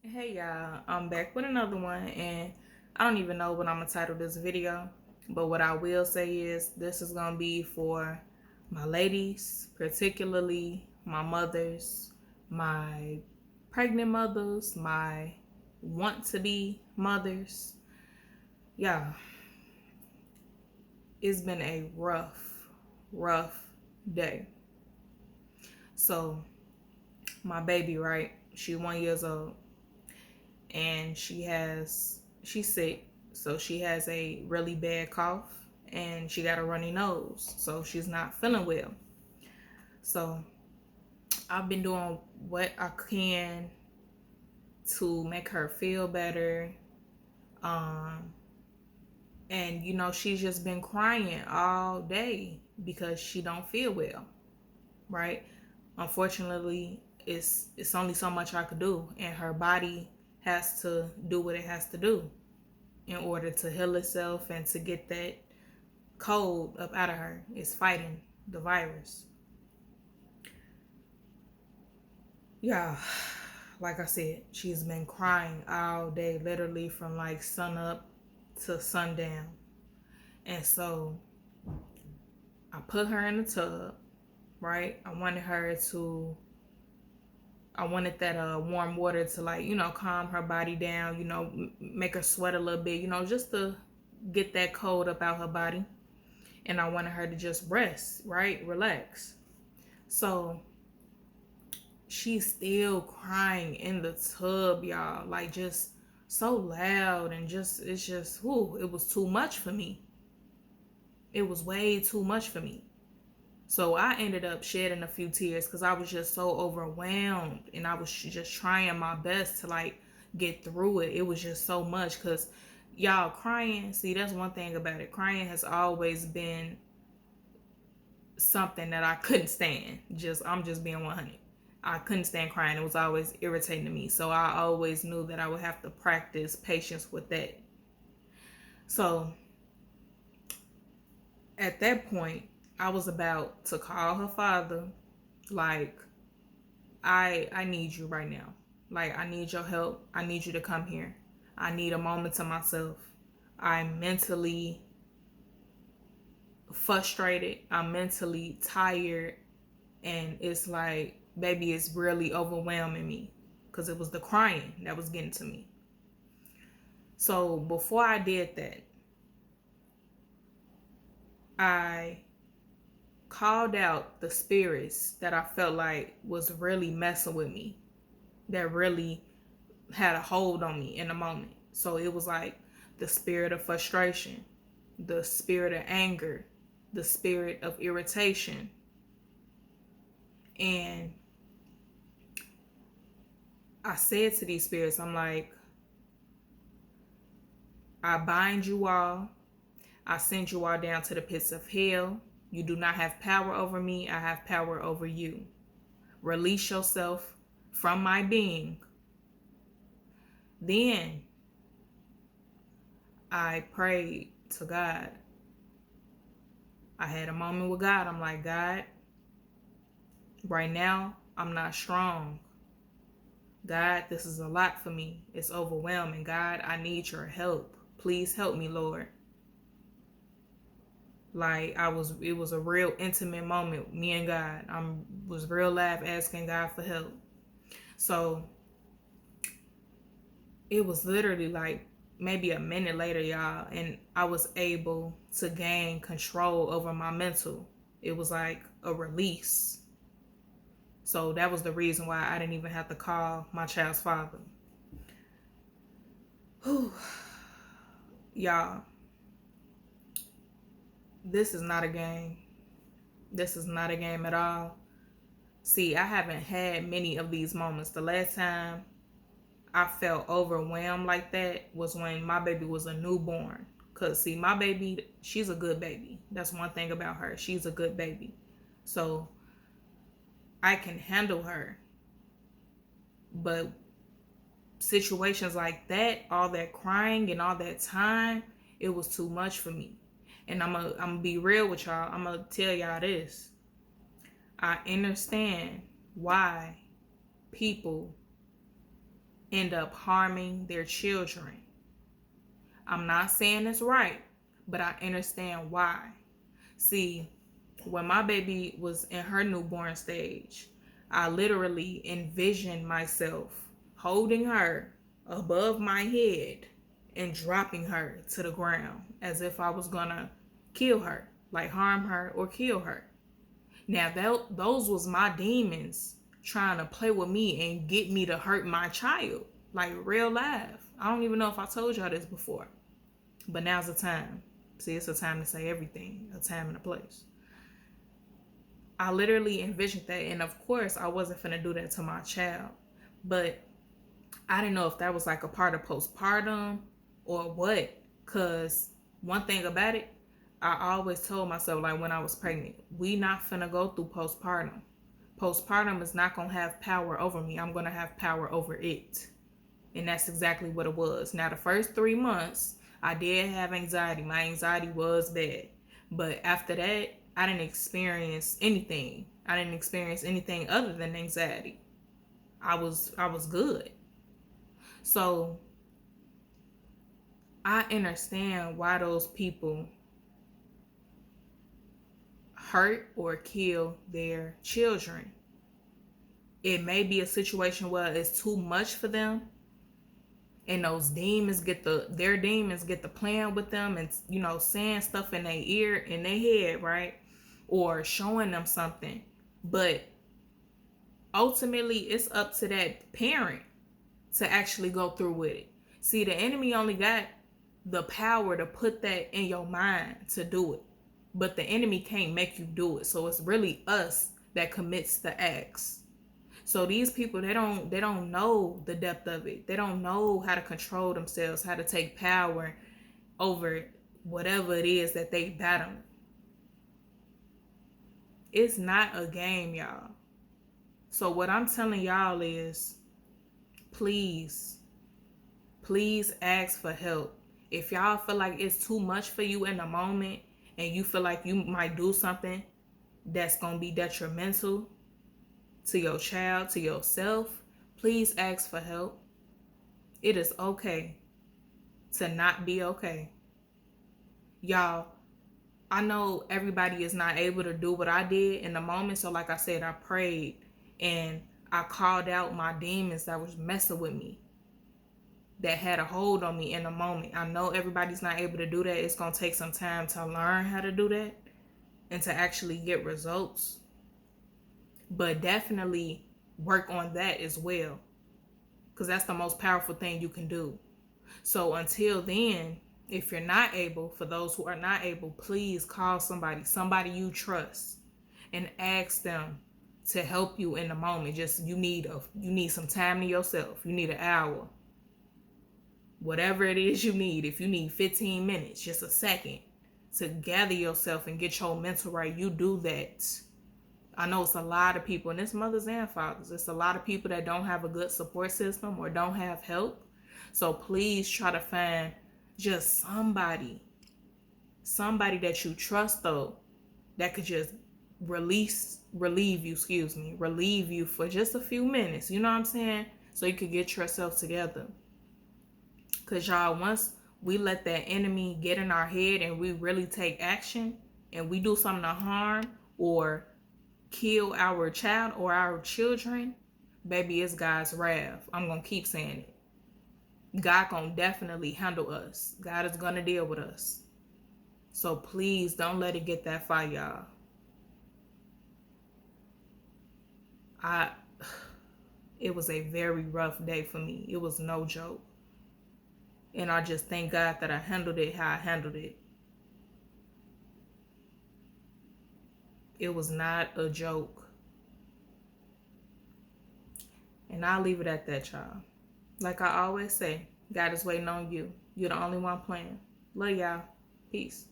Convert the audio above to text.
Hey y'all, I'm back with another one, and I don't even know what I'm gonna title this video, but what I will say is this is gonna be for my ladies, particularly my mothers, my pregnant mothers, my want to be mothers. Yeah, it's been a rough day. So my baby, right? She 1 years old, and she's sick, so she has a really bad cough and she got a runny nose, so she's not feeling well. So I've been doing what I can to make her feel better. um and she's just been crying all day because she don't feel well, right? Unfortunately, it's only so much I could do, and her body has to do what it has to do in order to heal itself and to get that cold up out of her. It's fighting the virus. Yeah, like I said, she's been crying all day, literally from like sun up to sundown. And so I put her in the tub, right? I wanted that warm water to, like, calm her body down, make her sweat a little bit, just to get that cold up out her body. And I wanted her to just rest, right? Relax. So she's still crying in the tub, y'all. Like, just so loud, and it's just, whoo, it was too much for me. It was way too much for me. So I ended up shedding a few tears because I was just so overwhelmed, and I was just trying my best to, like, get through it. It was just so much because, y'all, crying, see, that's one thing about it. Crying has always been something that I couldn't stand. I'm just being 100. I couldn't stand crying. It was always irritating to me. So I always knew that I would have to practice patience with that. So at that point, I was about to call her father, like, I need you right now. Like, I need your help. I need you to come here. I need a moment to myself. I'm mentally frustrated. I'm mentally tired. And it's like, baby, it's really overwhelming me because it was the crying that was getting to me. So before I did that, I called out the spirits that I felt like was really messing with me, that really had a hold on me in the moment. So it was like the spirit of frustration, the spirit of anger, the spirit of irritation. And I said to these spirits, I'm like, I bind you all. I send you all down to the pits of hell. You do not have power over me. I have power over you. Release yourself from my being. Then I prayed to God. I had a moment with God. I'm like, God, right now, I'm not strong. God, this is a lot for me. It's overwhelming. God, I need your help. Please help me, Lord. Like, it was a real intimate moment, me and God. I was real live asking God for help. So it was literally like maybe a minute later, y'all, and I was able to gain control over my mental. It was like a release. So that was the reason why I didn't even have to call my child's father. Whew. Y'all, this is not a game. This is not a game at all. See, I haven't had many of these moments. The last time I felt overwhelmed like that was when my baby was a newborn. Because, see, my baby, she's a good baby. That's one thing about her. She's a good baby. So I can handle her. But situations like that, all that crying and all that time, it was too much for me. And I'm gonna be real with y'all. I'm gonna tell y'all this. I understand why people end up harming their children. I'm not saying it's right, but I understand why. See, when my baby was in her newborn stage, I literally envisioned myself holding her above my head and dropping her to the ground as if I was gonna kill her, like harm her or kill her. Now, those was my demons trying to play with me and get me to hurt my child, like real life. I don't even know if I told y'all this before, but now's the time. See, it's a time to say everything, a time and a place. I literally envisioned that, and of course, I wasn't finna do that to my child, but I didn't know if that was like a part of postpartum or what, because one thing about it, I always told myself, like when I was pregnant, we not finna go through postpartum. Postpartum is not gonna have power over me. I'm gonna have power over it. And that's exactly what it was. Now, the first 3 months, I did have anxiety. My anxiety was bad. But after that, I didn't experience anything. I didn't experience anything other than anxiety. I was good. So I understand why those people hurt or kill their children. It may be a situation where it's too much for them, and those demons get the playing with them and saying stuff in their ear, in their head, right? Or showing them something. But ultimately it's up to that parent to actually go through with it. See, the enemy only got the power to put that in your mind to do it, but the enemy can't make you do it. So it's really us that commits the acts. So these people, they don't know the depth of it. They don't know how to control themselves, how to take power over whatever it is that they battle. It's not a game, y'all. So what I'm telling y'all is, please ask for help. If y'all feel like it's too much for you in the moment and you feel like you might do something that's going to be detrimental to your child, to yourself, please ask for help. It is okay to not be okay. Y'all, I know everybody is not able to do what I did in the moment. So like I said, I prayed and I called out my demons that was messing with me, that had a hold on me in the moment. I know everybody's not able to do that. It's going to take some time to learn how to do that and to actually get results. But definitely work on that as well, because that's the most powerful thing you can do. So until then, if you're not able, for those who are not able, please call somebody you trust, and ask them to help you in the moment. Just you need some time to yourself. You need an hour. Whatever it is you need. If you need 15 minutes, just a second to gather yourself and get your mental right, you do that. I know it's a lot of people, and it's mothers and fathers. It's a lot of people that don't have a good support system or don't have help. So please try to find just somebody that you trust, though, that could just relieve you for just a few minutes. You know what I'm saying? So you could get yourself together. Because y'all, once we let that enemy get in our head and we really take action and we do something to harm or kill our child or our children, baby, it's God's wrath. I'm going to keep saying it. God going to definitely handle us. God is going to deal with us. So please don't let it get that far, y'all. It was a very rough day for me. It was no joke. And I just thank God that I handled it how I handled it. It was not a joke. And I'll leave it at that, y'all. Like I always say, God is waiting on you. You're the only one playing. Love y'all. Peace.